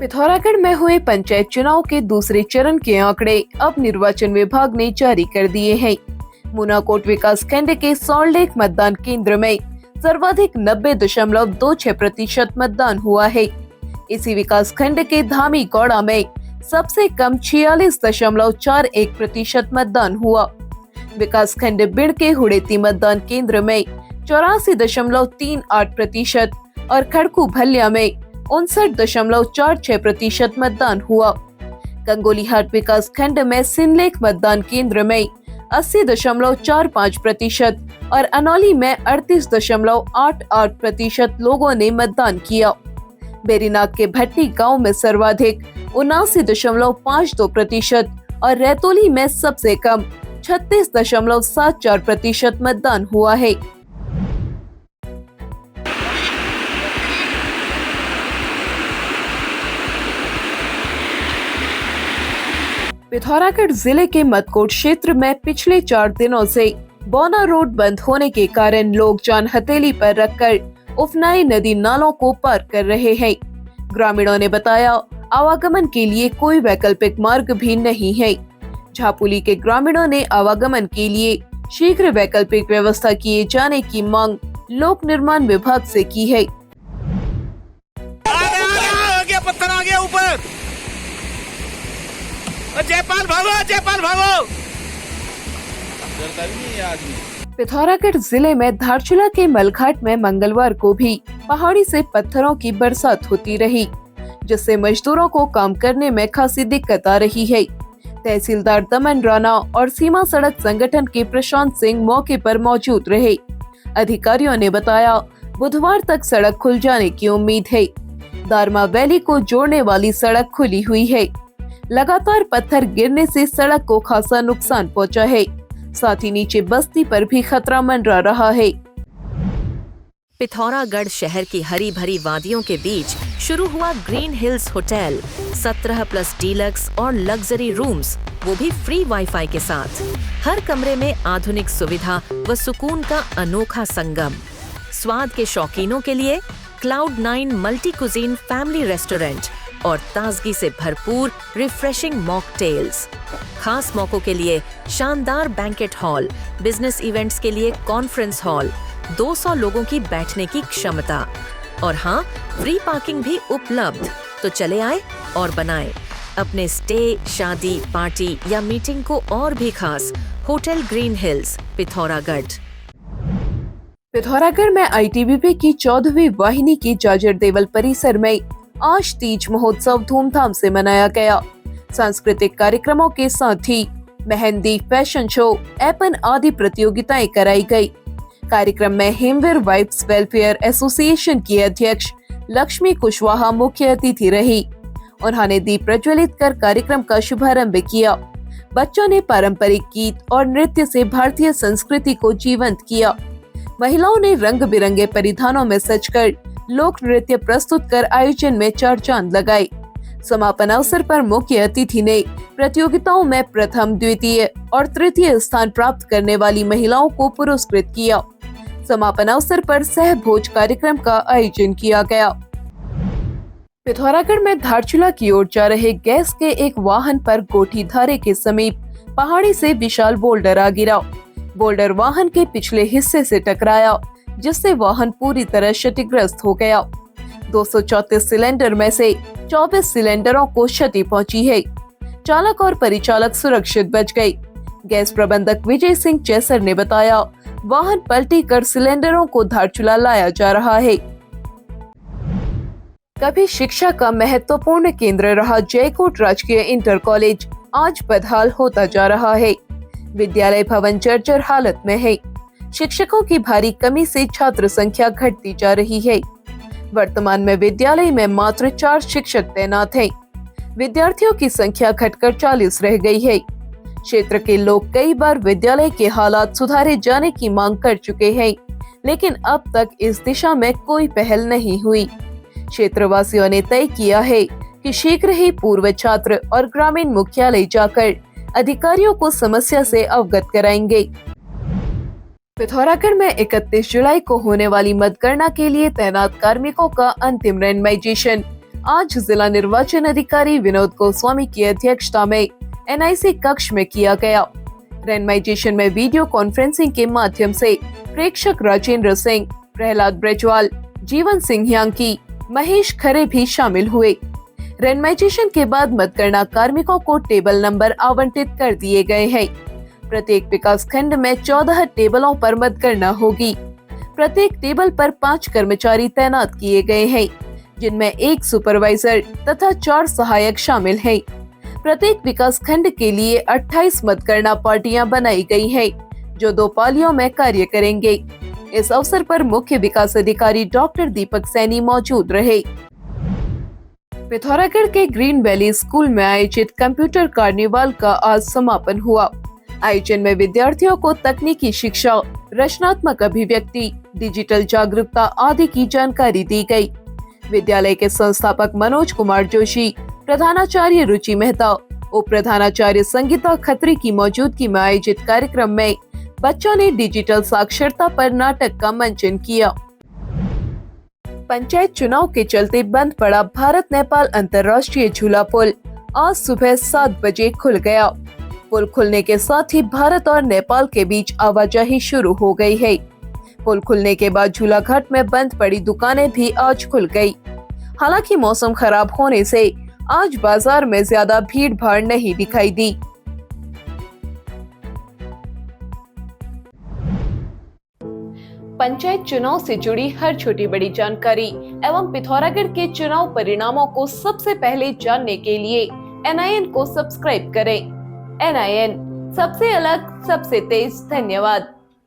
पिथौरागढ़ में हुए पंचायत चुनाव के दूसरे चरण के आंकड़े अब निर्वाचन विभाग ने जारी कर दिए हैं। मुनाकोट विकास खंड के सॉल्ट मतदान केंद्र में सर्वाधिक 90.26% मतदान हुआ है। इसी विकास खंड के धामी गौड़ा में सबसे कम 46.41% मतदान हुआ। विकास खंड बिड़ के हुड़ेती मतदान केंद्र में 84.38% और खड़कू भल्या में 59.46% मतदान हुआ। गंगोलीहाट विकास खंड में सिनलेख मतदान केंद्र में 80.45% और अनौली में 38.88% लोगों ने मतदान किया। बेरीनाग के भट्टी गांव में सर्वाधिक 79.52% और रैतोली में सबसे कम 36.74% मतदान हुआ है। पिथौरागढ़ जिले के मतकोट क्षेत्र में पिछले 4 दिनों से बौना रोड बंद होने के कारण लोग जान हथेली पर रखकर उफनाई नदी नालों को पार कर रहे हैं। ग्रामीणों ने बताया, आवागमन के लिए कोई वैकल्पिक मार्ग भी नहीं है। झापुली के ग्रामीणों ने आवागमन के लिए शीघ्र वैकल्पिक व्यवस्था किए जाने की मांग लोक निर्माण विभाग से की है। पत्थर आ गया ऊपर, जयपाल भागो, जयपाल भागो। पिथौरागढ़ जिले में धारचूला के मलघाट में मंगलवार को भी पहाड़ी से पत्थरों की बरसात होती रही, जिससे मजदूरों को काम करने में खासी दिक्कत आ रही है। तहसीलदार दमन राणा और सीमा सड़क संगठन के प्रशांत सिंह मौके पर मौजूद रहे। अधिकारियों ने बताया, बुधवार तक सड़क खुल जाने की उम्मीद है। दारमा वैली को जोड़ने वाली सड़क खुली हुई है। लगातार पत्थर गिरने से सड़क को खासा नुकसान पहुंचा है। साथ ही नीचे बस्ती पर भी खतरा मंडरा रहा है। पिथौरागढ़ शहर की हरी भरी वादियों के बीच शुरू हुआ ग्रीन हिल्स होटल। 17+ डीलक्स और लग्जरी रूम्स, वो भी फ्री वाईफाई के साथ। हर कमरे में आधुनिक सुविधा व सुकून का अनोखा संगम। स्वाद के शौकीनों के लिए cloud 9 multi cuisine family restaurant और ताजगी से भरपूर रिफ्रेशिंग मॉकटेल्स। खास मौकों के लिए शानदार बैंकेट हॉल, बिजनेस इवेंट्स के लिए कॉन्फ्रेंस हॉल, 200 लोगों की बैठने की क्षमता और हाँ, फ्री पार्किंग भी उपलब्ध। तो चले आए और बनाएं अपने स्टे, शादी, पार्टी या मीटिंग को और भी खास। Hotel green hills, Pithoragarh. Pithoragarh में ITBP की 14वीं वाहिनी की जाजर देवल परिसर में आज तीज महोत्सव धूमधाम से मनाया गया। सांस्कृतिक कार्यक्रमों के साथ ही मेहंदी, फैशन शो, एपन आदि प्रतियोगिताएं कराई गई। कार्यक्रम में हिमवीर वाइफ्स वेलफेयर एसोसिएशन की अध्यक्ष लक्ष्मी कुशवाहा मुख्य अतिथि रही। उन्होंने दीप प्रज्वलित कर कार्यक्रम का शुभारंभ किया। बच्चों ने पारंपरिक गीत और नृत्य से भारतीय संस्कृति को जीवंत किया। महिलाओं ने रंग बिरंगे परिधानों में सजकर लोक नृत्य प्रस्तुत कर आयोजन में 4 चांद लगाए। समापन अवसर पर मुख्य अतिथि ने प्रतियोगिताओं में प्रथम, द्वितीय और तृतीय स्थान प्राप्त करने वाली महिलाओं को पुरस्कृत किया। समापन अवसर पर सह भोज कार्यक्रम का आयोजन किया गया। पिथौरागढ़ में धारचूला की ओर जा रहे गैस के एक वाहन पर गोठी धारे के समीप पहाड़ी से विशाल बोल्डर आ गिरा। बोल्डर वाहन के पिछले हिस्से से टकराया, जिससे वाहन पूरी तरह क्षतिग्रस्त हो गया। 234 सिलेंडर में से 24 सिलेंडरों को क्षति पहुंची है। चालक और परिचालक सुरक्षित बच गए। गैस प्रबंधक विजय सिंह चैसर ने बताया, वाहन पलटी कर सिलेंडरों को धारचूला लाया जा रहा है। कभी शिक्षा का महत्वपूर्ण केंद्र रहा जयकोट राजकीय इंटर कॉलेज आज बदहाल होता जा रहा है। विद्यालय भवन जर्जर हालत में है। शिक्षकों की भारी कमी से छात्र संख्या घटती जा रही है। वर्तमान में विद्यालय में मात्र 4 शिक्षक तैनात हैं। विद्यार्थियों की संख्या घटकर 40 रह गई है। क्षेत्र के लोग कई बार विद्यालय के हालात सुधारे जाने की मांग कर चुके हैं, लेकिन अब तक इस दिशा में कोई पहल नहीं हुई। क्षेत्रवासियों ने तय किया है कि शीघ्र ही पूर्व छात्र और ग्रामीण मुख्यालय जाकर अधिकारियों को समस्या से अवगत कराएंगे। पिथौरागढ़ में 31 जुलाई को होने वाली मतगणना के लिए तैनात कार्मिकों का अंतिम रैंडमाइजेशन आज जिला निर्वाचन अधिकारी विनोद गोस्वामी की अध्यक्षता में NIC कक्ष में किया गया। रैंडमाइजेशन में वीडियो कॉन्फ्रेंसिंग के माध्यम से प्रेक्षक राजेंद्र सिंह, प्रहलाद ब्रजवाल, जीवन सिंह यांकी, महेश खरे भी शामिल हुए। रैंडमाइजेशन के बाद मतगणना कार्मिकों को टेबल नंबर आवंटित कर दिए गए हैं। प्रत्येक विकास खंड में 14 टेबलों पर मतगणना होगी। प्रत्येक टेबल पर 5 कर्मचारी तैनात किए गए हैं, जिनमें 1 सुपरवाइजर तथा 4 सहायक शामिल हैं। प्रत्येक विकास खंड के लिए 28 मतगणना पार्टियां बनाई गई हैं, जो 2 पालियों में कार्य करेंगे। इस अवसर पर मुख्य विकास अधिकारी डॉक्टर दीपक सैनी मौजूद रहे। पिथौरागढ़ के ग्रीन वैली स्कूल में आयोजित कंप्यूटर कार्निवाल का आज समापन हुआ। आयोजन में विद्यार्थियों को तकनीकी शिक्षा, रचनात्मक अभिव्यक्ति, डिजिटल जागरूकता आदि की जानकारी दी गई। विद्यालय के संस्थापक मनोज कुमार जोशी, प्रधानाचार्य रुचि मेहता, उप प्रधानाचार्य संगीता खत्री की मौजूदगी में आयोजित कार्यक्रम में बच्चों ने डिजिटल साक्षरता पर नाटक का मंचन किया। पंचायत चुनाव के चलते बंद पड़ा भारत नेपाल अंतर्राष्ट्रीय झूला पुल आज सुबह 7 बजे खुल गया। पुल खुलने के साथ ही भारत और नेपाल के बीच आवाजाही शुरू हो गई है। पुल खुलने के बाद झूला घाट में बंद पड़ी दुकानें भी आज खुल गई। हालांकि मौसम खराब होने से आज बाजार में ज्यादा भीड़ भाड़ नहीं दिखाई दी। पंचायत चुनाव से जुड़ी हर छोटी बड़ी जानकारी एवं पिथौरागढ़ के चुनाव परिणामों को सबसे पहले जानने के लिए NIN को सब्सक्राइब करें। NIN, सबसे अलग, सबसे तेज। धन्यवाद।